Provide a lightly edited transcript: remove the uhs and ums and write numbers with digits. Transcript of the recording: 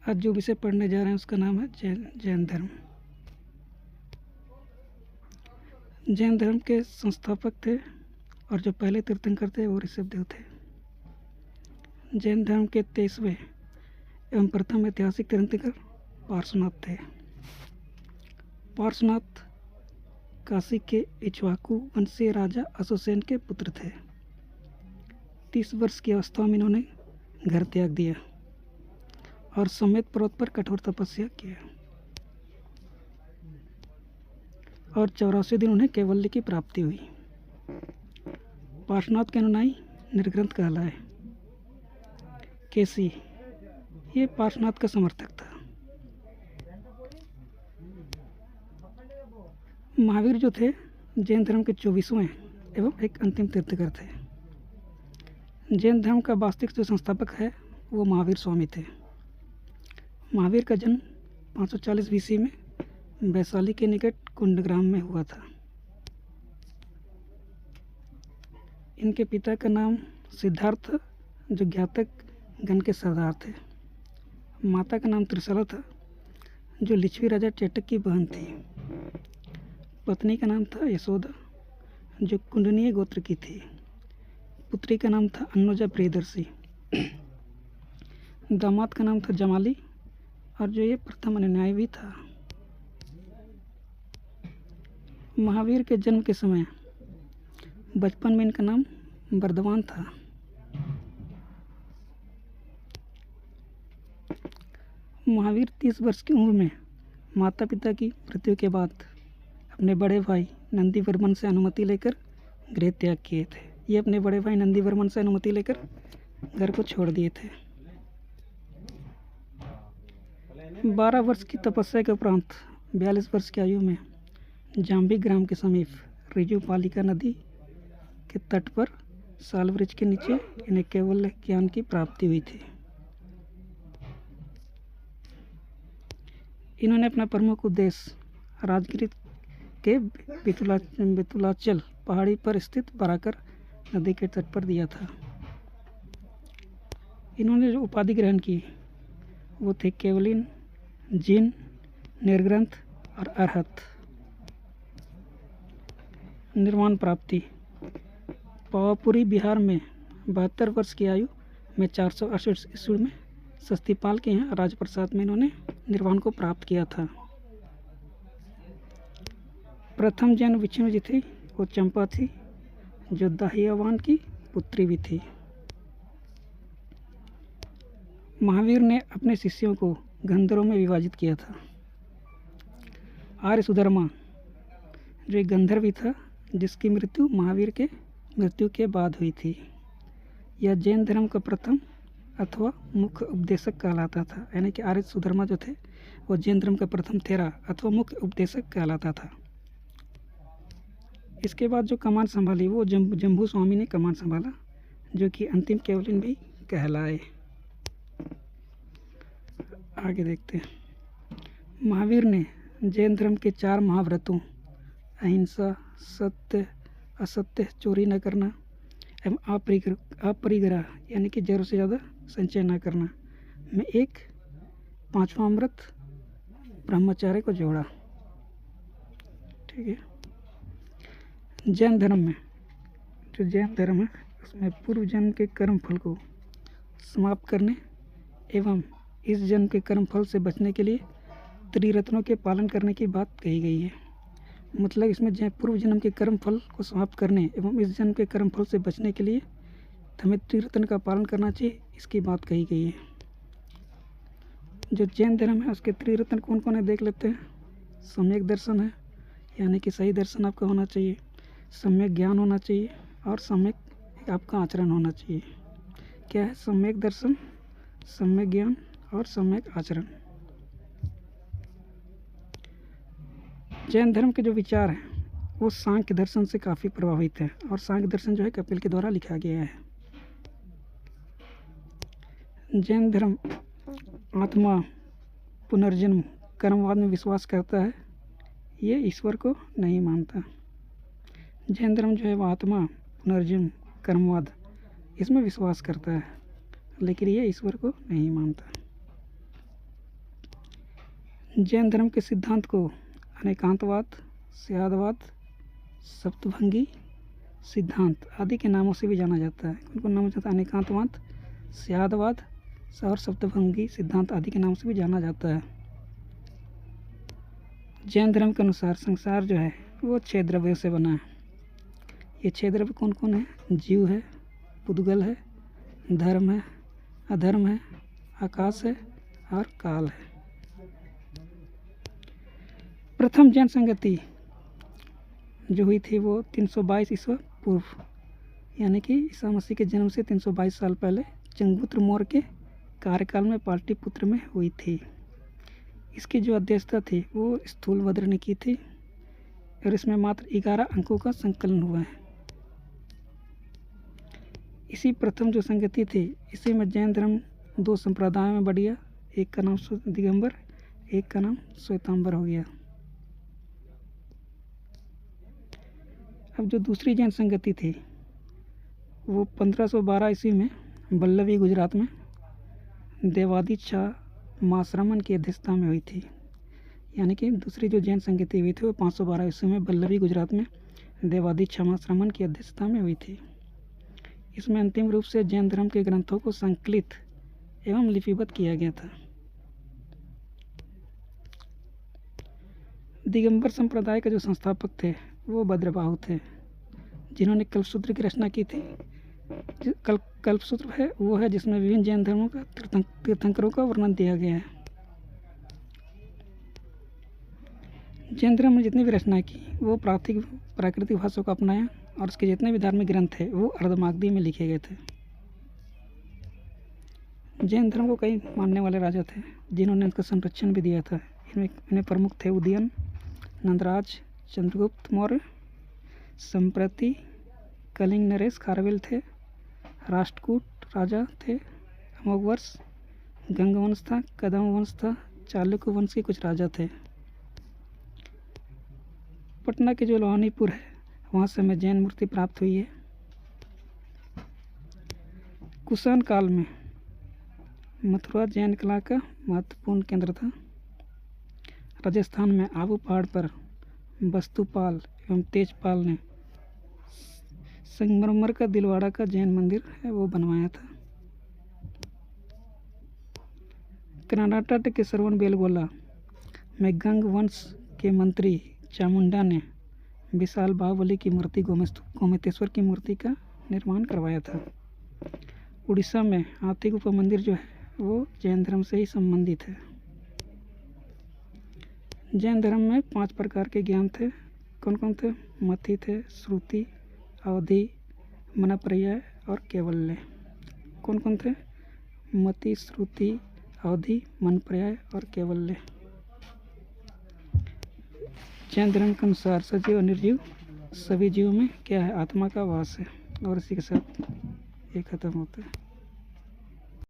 आज जो विषय पढ़ने जा रहे हैं उसका नाम है जैन धर्म। जैन धर्म के संस्थापक थे और जो पहले तीर्थंकर थे वो ऋषभदेव थे। जैन धर्म के 23वें एवं प्रथम ऐतिहासिक तीर्थंकर पार्श्वनाथ थे। पार्श्वनाथ काशी के इक्ष्वाकु वंशीय राजा अशोकसेन के पुत्र थे। 30 वर्ष की अवस्था में इन्होंने घर त्याग दिया और समेत पर्वत पर कठोर तपस्या किया और 84 दिन उन्हें कैवल्य की प्राप्ति हुई। पार्श्वनाथ के अनुयायी निर्ग्रंथ कहलाए। केसी ये पार्श्वनाथ का समर्थक था। महावीर जो थे जैन धर्म के 24वें एवं एक अंतिम तीर्थंकर थे। जैन धर्म का वास्तविक जो संस्थापक है वो महावीर स्वामी थे। महावीर का जन्म 540 BC में वैशाली के निकट कुंडग्राम में हुआ था। इनके पिता का नाम सिद्धार्थ था, जो ज्ञातक गण के सरदार थे। माता का नाम त्रिशला था, जो लिच्छवी राजा चेटक की बहन थी। पत्नी का नाम था यशोदा, जो कुंडनीय गोत्र की थी। पुत्री का नाम था अनुजा प्रियदर्शी। दामाद का नाम था जमाली और जो ये प्रथम अनुयायी भी था। महावीर के जन्म के समय बचपन में इनका नाम वर्धमान था। महावीर 30 वर्ष की उम्र में माता पिता की मृत्यु के बाद अपने बड़े भाई नंदीवर्मन से अनुमति लेकर गृह त्याग किए थे। ये अपने बड़े भाई नंदीवर्मन से अनुमति लेकर घर को छोड़ दिए थे। 12 वर्ष की तपस्या के उपरांत 42 वर्ष की आयु में जाम्बी ग्राम के समीप रिजुपालिका नदी के तट पर साल वृक्ष के नीचे इन्हें केवल ज्ञान की प्राप्ति हुई थी। इन्होंने अपना प्रमुख उद्देश्य राजगिर के बेतुलाचल पहाड़ी पर स्थित बराकर नदी के तट पर दिया था। इन्होंने जो उपाधि ग्रहण की वो थे केवलिन, जिन, निर्ग्रंथ और अरहत। निर्वाण प्राप्ति पावापुरी बिहार में 72 वर्ष की आयु में 468 ईस्वी में सस्तीपाल के यहाँ राजप्रसाद में इन्होंने निर्वाण को प्राप्त किया था। प्रथम जैन विष्णु जी थी वो चंपा थी, जो दाहियावान की पुत्री भी थी। महावीर ने अपने शिष्यों को गंधर्वों में विभाजित किया था। आर्य सुधर्मा जो एक गंधर्व भी था, जिसकी मृत्यु महावीर के मृत्यु के बाद हुई थी। यह जैन धर्म का प्रथम अथवा मुख्य उपदेशक कहलाता था। यानी कि आर्य सुधर्मा जो थे वो जैन धर्म का प्रथम थेरा अथवा मुख्य उपदेशक कहलाता था। इसके बाद जो कमान संभाली वो जम्बू स्वामी ने कमान संभाला, जो कि अंतिम केवलिन भी कहलाए। आगे देखते हैं। महावीर ने जैन धर्म के 4 महाव्रतों अहिंसा, सत्य, असत्य, चोरी न करना एवं अपरिग्रह यानी कि जरूरत से ज़्यादा संचय न करना में एक 5वां व्रत ब्रह्मचार्य को जोड़ा। ठीक है। जैन धर्म में जो जैन धर्म है उसमें पूर्व जन्म के कर्म फल को समाप्त करने एवं इस जन्म के कर्म फल से बचने के लिए त्रिरत्नों के पालन करने की बात कही गई है। मतलब इसमें पूर्व जन्म के कर्म फल को समाप्त करने एवं इस जन्म के कर्म फल से बचने के लिए हमें त्रिरत्न का पालन करना चाहिए, इसकी बात कही गई है। जो जैन धर्म है उसके त्रिरत्न कौन कौन है देख लेते हैं। सम्यक दर्शन है, यानी कि सही दर्शन आपका होना चाहिए, सम्यक ज्ञान होना चाहिए और सम्यक आपका आचरण होना चाहिए। क्या है? सम्यक दर्शन, सम्यक ज्ञान और सम्यक आचरण। जैन धर्म के जो विचार हैं वो सांख्य दर्शन से काफ़ी प्रभावित है और सांख्य दर्शन जो है कपिल के द्वारा लिखा गया है। जैन धर्म आत्मा, पुनर्जन्म, कर्मवाद में विश्वास करता है। ये ईश्वर को नहीं मानता। जैन धर्म जो है वो आत्मा, पुनर्जन्म, कर्मवाद इसमें विश्वास करता है, लेकिन ये ईश्वर को नहीं मानता। जैन धर्म के सिद्धांत को अनेकांतवाद, स्यादवाद, सप्तभंगी सिद्धांत आदि के नामों से भी जाना जाता है। कौन कौन नाम जाता है? अनेकांतवाद, स्यादवाद और सप्तभंगी सिद्धांत आदि के नाम से भी जाना जाता है। जैन धर्म के अनुसार संसार जो है वो 6 द्रव्यों से बना है। ये 6 द्रव्य कौन कौन है? जीव है, पुद्गल है, धर्म है, अधर्म है, आकाश है और काल है। प्रथम जैन संगति जो हुई थी वो 322 ईस्वी पूर्व, यानी कि ईसा मसीह के जन्म से 322 साल पहले चंद्रगुप्त मौर्य के कार्यकाल में पाटलिपुत्र में हुई थी। इसकी जो अध्यक्षता थी वो स्थूलभद्र ने की थी और इसमें मात्र 11 अंकों का संकलन हुआ है। इसी प्रथम जो संगति थी इसी में जैन धर्म 2 संप्रदायों में बढ़ गया। एक का नाम दिगंबर, एक का नाम श्वेतांबर हो गया। अब जो दूसरी जैन संगति थी वो 1512 ईस्वी में वल्लभी गुजरात में देवादिच्छ माश्रमण की अध्यक्षता में हुई थी। यानी कि दूसरी जो जैन संगति हुई थी वो 512 ईस्वी में वल्लभी गुजरात में देवादिच्छ माश्रमण की अध्यक्षता में हुई थी। इसमें अंतिम रूप से जैन धर्म के ग्रंथों को संकलित एवं लिपिबद्ध किया गया था। दिगंबर संप्रदाय के जो संस्थापक थे वो भद्रबाहु थे, जिन्होंने कल्पसूत्र की रचना की थी। कल्पसूत्र है वो है जिसमें विभिन्न जैन धर्मों का तीर्थंकरों का वर्णन दिया गया है। जैन धर्म ने जितनी भी रचना की वो प्राकृतिक भाषा को अपनाया और उसके जितने भी धार्मिक ग्रंथ थे वो अर्धमागधी में लिखे गए थे। जैन धर्म को कई मानने वाले राजा थे जिन्होंने इसका संरक्षण भी दिया था। इनमें प्रमुख थे उदयन, नंदराज, चंद्रगुप्त मौर्य, संप्रति, कलिंग नरेश खारवेल थे, राष्ट्रकूट राजा थे, अमोघवर्ष, गंगवंश था, कदम वंश था, चालुक्य वंश के कुछ राजा थे। पटना के जो लोहानीपुर है वहाँ से हमें जैन मूर्ति प्राप्त हुई है। कुषाण काल में मथुरा जैन कला का महत्वपूर्ण केंद्र था। राजस्थान में आबू पहाड़ पर वस्तुपाल एवं तेजपाल ने संगमरमर का दिलवाड़ा का जैन मंदिर है वो बनवाया था। कर्नाटक के श्रवणबेलगोला में गंग वंश के मंत्री चामुंडा ने विशाल बाहुबली की मूर्ति गोमतेश्वर की मूर्ति का निर्माण करवाया था। उड़ीसा में हाथी गुफा मंदिर जो है वो जैन धर्म से ही संबंधित है। जैन धर्म में 5 प्रकार के ज्ञान थे। कौन कौन थे? मति थे, श्रुति, अवधि, मनपर्याय और कैवल्य। कौन कौन थे? मति, श्रुति, अवधि, मनपर्याय और कैवल्य। जैन धर्म के अनुसार सजीव और निर्जीव सभी जीवों में क्या है? आत्मा का वास है। और इसी के साथ ये खत्म होता है।